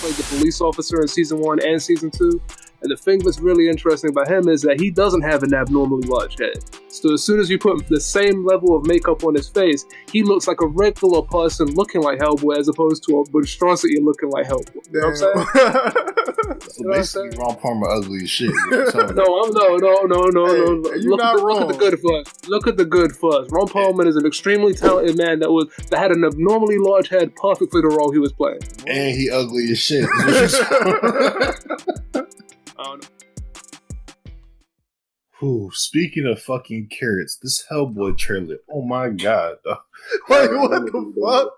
played the police officer in season 1 and season 2. And the thing that's really interesting about him is that he doesn't have an abnormally large head. So as soon as you put the same level of makeup on his face, he looks like a regular person looking like Hellboy as opposed to a monstrosity looking like Hellboy. You know what I'm saying? So basically, Ron Palmer ugly as shit. No. Hey, Look at the good fuzz. Look at the good fuzz. Ron Palmer is an extremely talented man that had an abnormally large head, perfect for the role he was playing. And he ugly as shit. I don't know. Ooh, speaking of fucking carrots, this Hellboy trailer. Oh my god. Wait, what the fuck?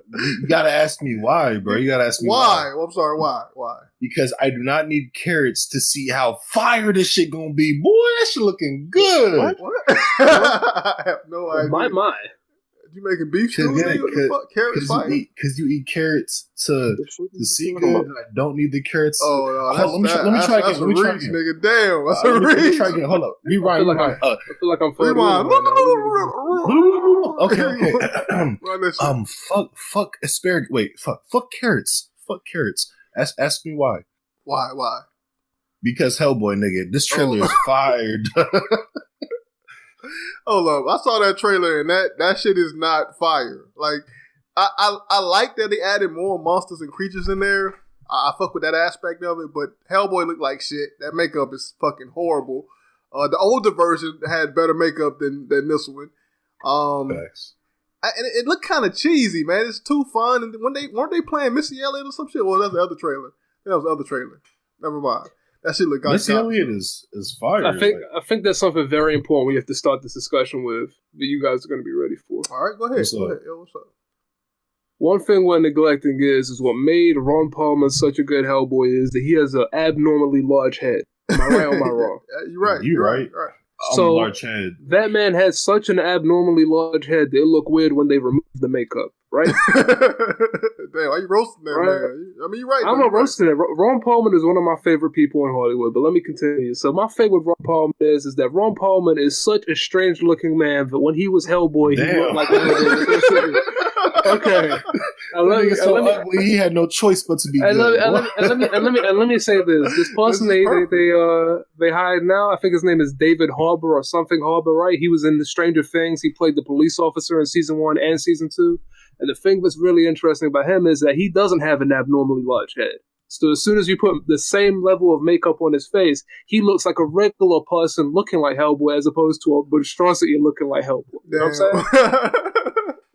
You gotta ask me why, bro. You gotta ask me why. Well, I'm sorry, why? Because I do not need carrots to see how fire this shit gonna be. Boy, that shit looking good. What? I have no idea. My. You making beef stew? What the fuck? Carrots fire? Because you eat carrots to see good. And I don't need the carrots. Oh, no. Let me try again. That's a reach, nigga. Damn. That's a reach. Let me try again. Hold up. Rewind. I feel like I'm fucking Okay. Fuck asparagus. Wait, fuck carrots. Fuck carrots. Ask me why. Why? Because Hellboy, nigga. This trailer is fired. Hold up. I saw that trailer and that shit is not fire. Like, I like that they added more monsters and creatures in there. I fuck with that aspect of it, but Hellboy looked like shit. That makeup is fucking horrible. The older version had better makeup than this one. And it looked kind of cheesy, man. It's too fun. And weren't they playing Missy Elliott or some shit? Well, that's the other trailer. That was the other trailer. Never mind. That shit look. Missy Elliott is fire. I think there's something very important we have to start this discussion with that you guys are going to be ready for. All right, go ahead. Yo, what's up? One thing we're neglecting is what made Ron Palmer such a good Hellboy is that he has an abnormally large head. Am I right or am I wrong? You're right. You're right. So large head. That man has such an abnormally large head that it look weird when they remove the makeup, right? Damn, why you roasting that, right? Man? I mean, you're right. I'm not roasting it. Ron Palmer is one of my favorite people in Hollywood, but let me continue. So my favorite Ron Palmer is that Ron Palmer is such a strange looking man, but when he was Hellboy, he looked like okay. Ugly, he had no choice but to be good. Let me say this. This person they hired now, I think his name is David Harbour or something Harbour, right? He was in the Stranger Things. He played the police officer in season 1 and season 2. And the thing that's really interesting about him is that he doesn't have an abnormally large head. So as soon as you put the same level of makeup on his face, he looks like a regular person looking like Hellboy as opposed to a monstrosity looking like Hellboy. You know what I'm saying?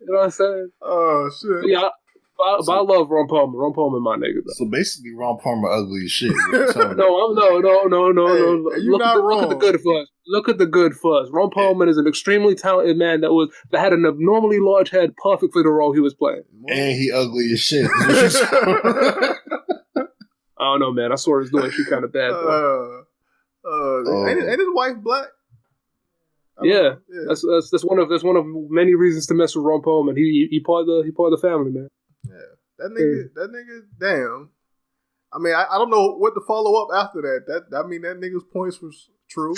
You know what I'm saying? Oh, shit. Yeah, but I love Ron Palmer. Ron Palmer, my nigga. Though. So basically, Ron Palmer ugly as shit. No. You're not wrong. Look at the good fuzz. Look at the good fuzz. Ron Palmer is an extremely talented man that had an abnormally large head, perfect for the role he was playing. And he ugly as shit. I don't know, man. I saw his doing shit kind of bad. Ain't his wife black? Yeah. That's one of many reasons to mess with Ron Palmer. He part of the family, man. Yeah, that nigga, damn. I mean, I don't know what to follow up after that. That nigga's points was true.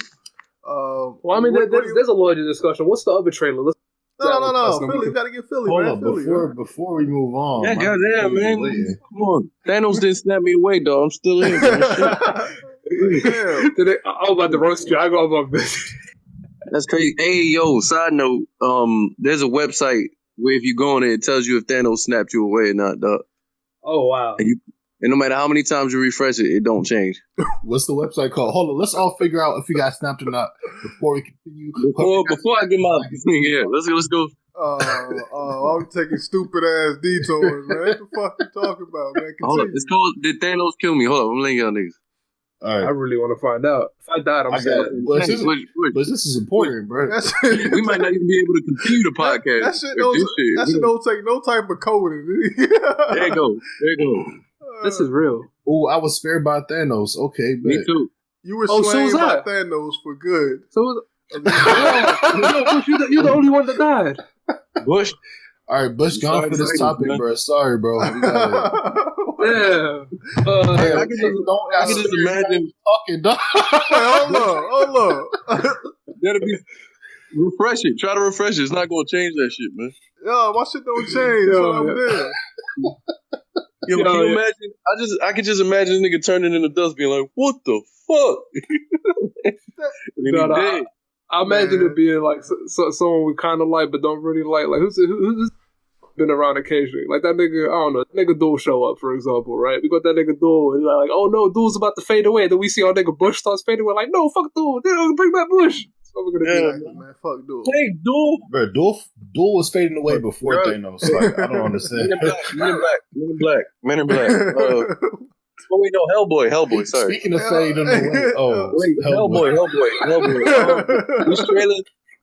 Well, I mean, there's a larger discussion. What's the other trailer? No. Philly, you gotta get Philly, Hold man. up, Philly, before we move on. Yeah, goddamn, man. Come on. Thanos didn't snap me away, though. I'm still in. Damn. I'm about to roast you. I go above this. That's crazy. Hey, yo, side note, there's a website where if you go on it tells you if Thanos snapped you away or not, dog. Oh, wow. And no matter how many times you refresh it, it don't change. What's the website called? Hold on, let's all figure out if you got snapped or not before we continue. Before I get my yeah, let's go. I'm taking stupid ass detours, man. What the fuck you talking about, man? Hold up, it's called Did Thanos Kill Me? Hold up, I'm letting y'all niggas. All right. I really want to find out. If I died, I'm sad. But this is important, bro. We might not even be able to continue the podcast. That shit don't take no type of coding. There you go. This is real. Oh, I was spared by Thanos. Okay, me too. You were slain by Thanos for good. So Bush, you're the only one that died. Bush. All right, Bush gone for this topic, bro. Sorry, bro. I can just imagine talking. Dog. Hold on. That'll be refresh it. Try to refresh it. It's not gonna change that shit, man. Yo, my shit don't change. So I'm there. Yo, can you imagine? I could just imagine this nigga turning in the dust, being like, "What the fuck?" I imagine it being like someone we kind of like, but don't really like. Like who's been around occasionally? Like that nigga, I don't know. That nigga Duel show up, for example, right? We got that nigga Duel, and like, oh no, Duel's about to fade away. Then we see our nigga Bush starts fading away. Like, no, fuck Duel. They don't bring back Bush. So we're gonna do, man. Fuck Duel. Hey, Duel. Bro, Duel was fading away before Thanos. Like, I don't understand. Men in Black. Oh wait, no, Hellboy. Sorry. Speaking of fading away, Hellboy.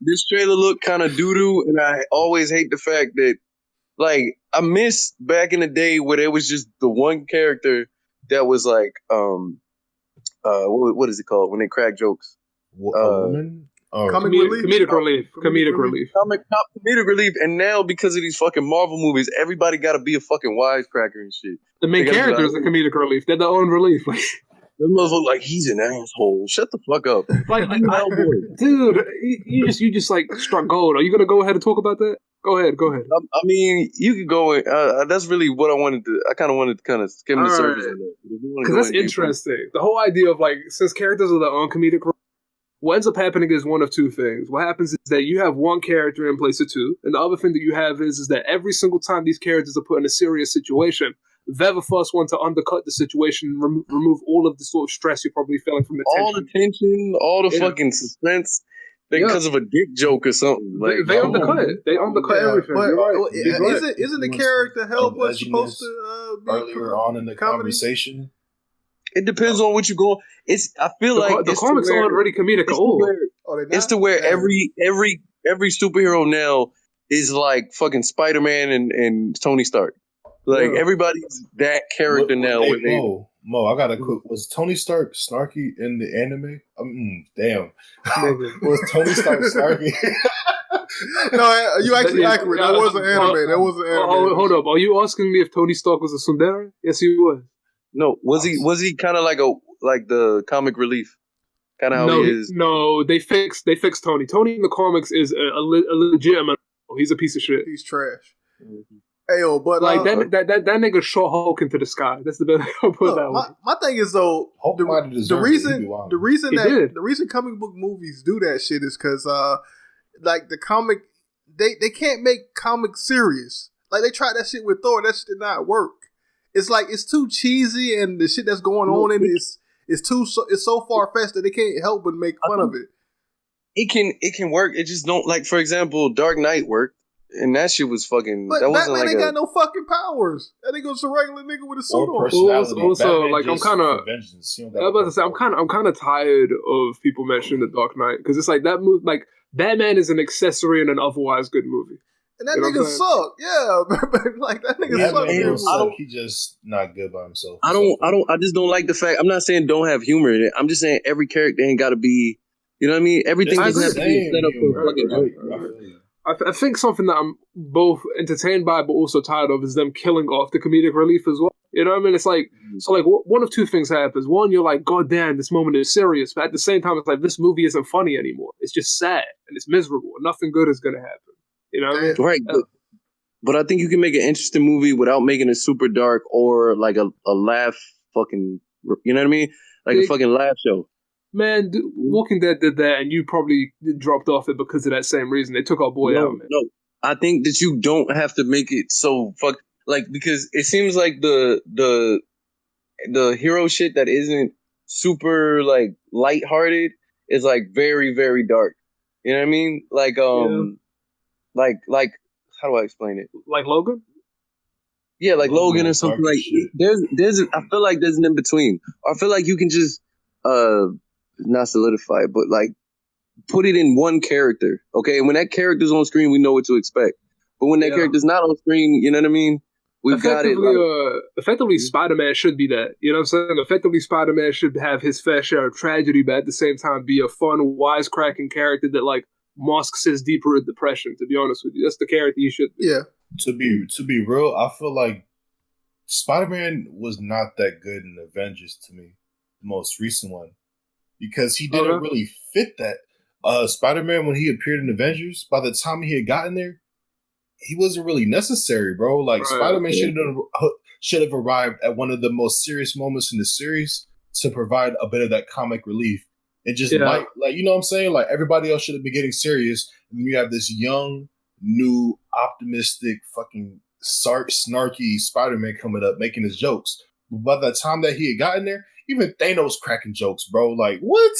This trailer looked kind of doo doo, and I always hate the fact that, like, I miss back in the day where there was just the one character that was like, what is it called when they crack jokes? Woman? Comedic relief. Comedic relief. And now, because of these fucking Marvel movies, everybody got to be a fucking wisecracker and shit. The main character is the comedic relief. They're their own relief. They must look like he's an asshole. Shut the fuck up. Dude, you just like struck gold. Are you gonna go ahead and talk about that? Go ahead. I mean, you could go. That's really what I wanted to. I kind of wanted to kind of skim the surface on that because that's interesting. The whole idea of like, since characters are their own comedic, what ends up happening is one of two things. What happens is that you have one character in place of two, and the other thing that you have is that every single time these characters are put in a serious situation, they're the first one to undercut the situation, remove all of the sort of stress you're probably feeling from the tension. All the tension, all the fucking suspense, because of a dick joke or something. Like, they undercut it. They undercut everything. But, You're right. Isn't the character Hellboy supposed to be earlier on in the conversation? It depends on what you go. I feel like the comics aren't already comedic at all. It's to where every superhero now is like fucking Spider-Man and Tony Stark. Like everybody's that character now. Mo, I got a quick. Was Tony Stark snarky in the anime? Damn. Was Tony Stark snarky? No, you actually accurate. That was an anime. Hold up. Are you asking me if Tony Stark was a tsundere? Yes, he was. No, was he kind of like the comic relief? Kind of how he is. No, they fixed Tony. Tony in the comics is a legitimate. He's a piece of shit. He's trash. Mm-hmm. Ayo, but like that nigga shot Hulk into the sky. That's the best I'll put that way. My thing is though, the reason comic book movies do that shit is because like the comic they can't make comics serious. Like they tried that shit with Thor, that shit did not work. It's like it's too cheesy and the shit that's going on in it is so far fetched that they can't help but make fun of it. It can work. It just don't, like, for example, Dark Knight worked. And that shit was fucking. But that wasn't Batman like ain't got no fucking powers. That nigga was a regular nigga with a suit on. Also, like I'm kind of tired of people mentioning the Dark Knight because it's like that movie. Like Batman is an accessory in an otherwise good movie. And that nigga suck. Yeah, like that nigga suck. He just not good by himself. I just don't like the fact. I'm not saying don't have humor in it. I'm just saying every character ain't got to be. You know what I mean? Everything doesn't have to be set up for fucking joke. I think something that I'm both entertained by but also tired of is them killing off the comedic relief as well. You know what I mean? It's like, so like one of two things happens. One, you're like, God damn, this moment is serious. But at the same time, it's like, this movie isn't funny anymore. It's just sad and it's miserable. And nothing good is going to happen. You know what I mean? Right. But I think you can make an interesting movie without making it super dark or like a laugh fucking, you know what I mean? Like a fucking laugh show. Man, Walking Dead did that, and you probably dropped off it because of that same reason. They took our boy out, man. No, I think that you don't have to make it so because it seems like the hero shit that isn't super like lighthearted is like very, very dark. You know what I mean? Like like how do I explain it? Like Logan? Yeah, like Logan or something like. There's I feel like there's an in between. I feel like you can just not solidify it, but like put it in one character, okay? And when that character's on screen, we know what to expect. But when that character's not on screen, you know what I mean? We've got it. Effectively, Spider-Man should be that. You know what I'm saying? Effectively, Spider-Man should have his fair share of tragedy, but at the same time be a fun, wisecracking character that like masks his deeper depression, to be honest with you. That's the character you should be. Yeah. To be real, I feel like Spider-Man was not that good in Avengers to me, the most recent one. Because he didn't really fit that. Spider-Man, when he appeared in Avengers, by the time he had gotten there, he wasn't really necessary, bro. Like Spider-Man should have done should have arrived at one of the most serious moments in the series to provide a bit of that comic relief. And just like you know what I'm saying? Like everybody else should have been getting serious. And you have this young, new, optimistic, fucking snarky Spider-Man coming up making his jokes. But by the time that he had gotten there, even Thanos cracking jokes, bro. Like, what?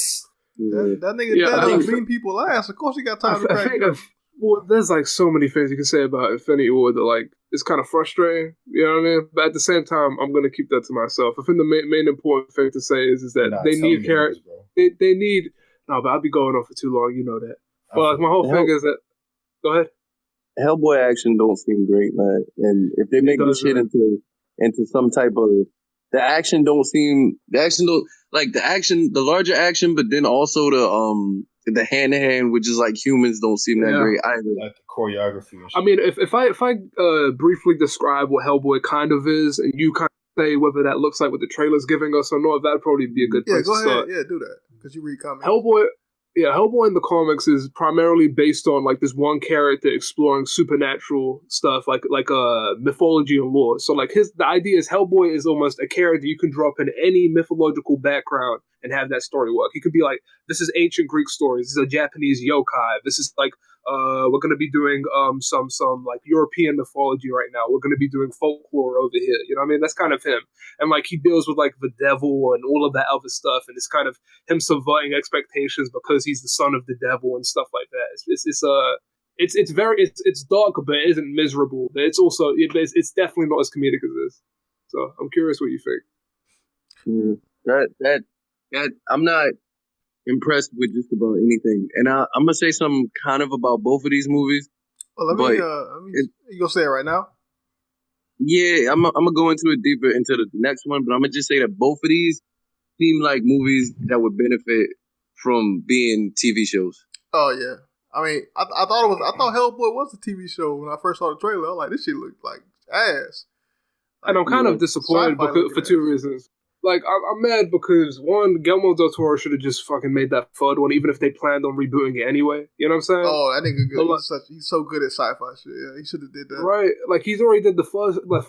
That nigga Thanos beating people ass. Of course he got time to crack jokes. Well, there's like so many things you can say about Infinity War that like it's kind of frustrating, you know what I mean? But at the same time, I'm gonna keep that to myself. I think the main important thing to say is that they need characters. They need but I'll be going on for too long, you know that. But my whole thing is that. Go ahead. Hellboy action don't seem great, man. And if they make this shit into some type of the larger action, but then also the hand to hand, which is like humans, don't seem that great either. Like the choreography. And shit. I mean, if I briefly describe what Hellboy kind of is, and you kind of say whether that looks like what the trailer's giving us or not, that'd probably be a good place to start. Yeah, do that because you read comments. Hellboy in the comics is primarily based on like this one character exploring supernatural stuff, like mythology and lore. So like the idea is Hellboy is almost a character you can drop in any mythological background and have that story work. He could be like, this is ancient Greek stories, this is a Japanese yokai, this is like we're gonna be doing some like European mythology right now. We're gonna be doing folklore over here. You know what I mean? That's kind of him. And like he deals with like the devil and all of that other stuff, and it's kind of him subverting expectations because he's the son of the devil and stuff like that. It's dark, but it isn't miserable. But it's also it's definitely not as comedic as this. So I'm curious what you think. That I'm not impressed with just about anything, and I'm gonna say something kind of about both of these movies. Well, you gonna say it right now? Yeah, I'm gonna go into it deeper into the next one, but I'm gonna just say that both of these seem like movies that would benefit from being TV shows. Oh yeah, I mean, I thought Hellboy was a TV show when I first saw the trailer. I was like, this shit looked like ass. And I'm kind of disappointed for two reasons. Like, I'm mad because, one, Guillermo del Toro should have just fucking made that FUD one, even if they planned on rebooting it anyway. You know what I'm saying? Oh, that nigga good. He's so good at sci-fi shit. Yeah, he should have did that. Right. Like, he's already did the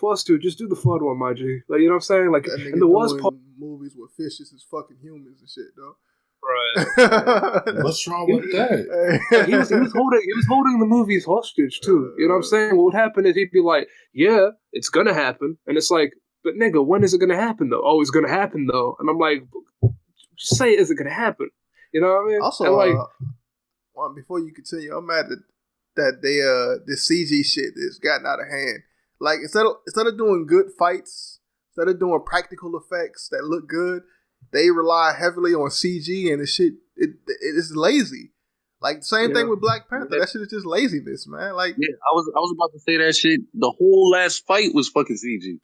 first two. Just do the FUD one, my G. Like, you know what I'm saying? Like, and the worst part... movies with fishes is fucking humans and shit, though. Right. What's wrong with that? He was holding the movies hostage, too. You know what I'm saying? What would happen is he'd be like, yeah, it's gonna happen. And it's like, but nigga, when is it gonna happen though? Oh, it's gonna happen though. And I'm like, just say, is it gonna happen? You know what I mean? Also, before you continue, I'm mad that they this CG shit has gotten out of hand. Like instead of doing good fights, instead of doing practical effects that look good, they rely heavily on CG and the shit. It is lazy. Like same thing with Black Panther. That shit is just laziness, man. Like I was about to say that shit. The whole last fight was fucking CG.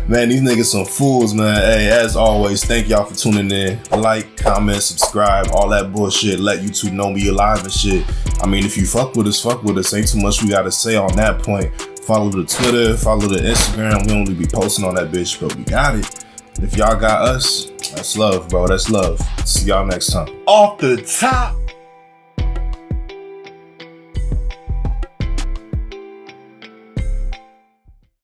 Man, these niggas some fools, man. Hey, as always, thank y'all for tuning in. Like, comment, subscribe, all that bullshit. Let YouTube know we alive and shit. I mean, if you fuck with us. Ain't too much we gotta say on that point. Follow the Twitter, follow the Instagram. We only be posting on that bitch, but we got it. If y'all got us, that's love, bro. That's love. See y'all next time. Off the top.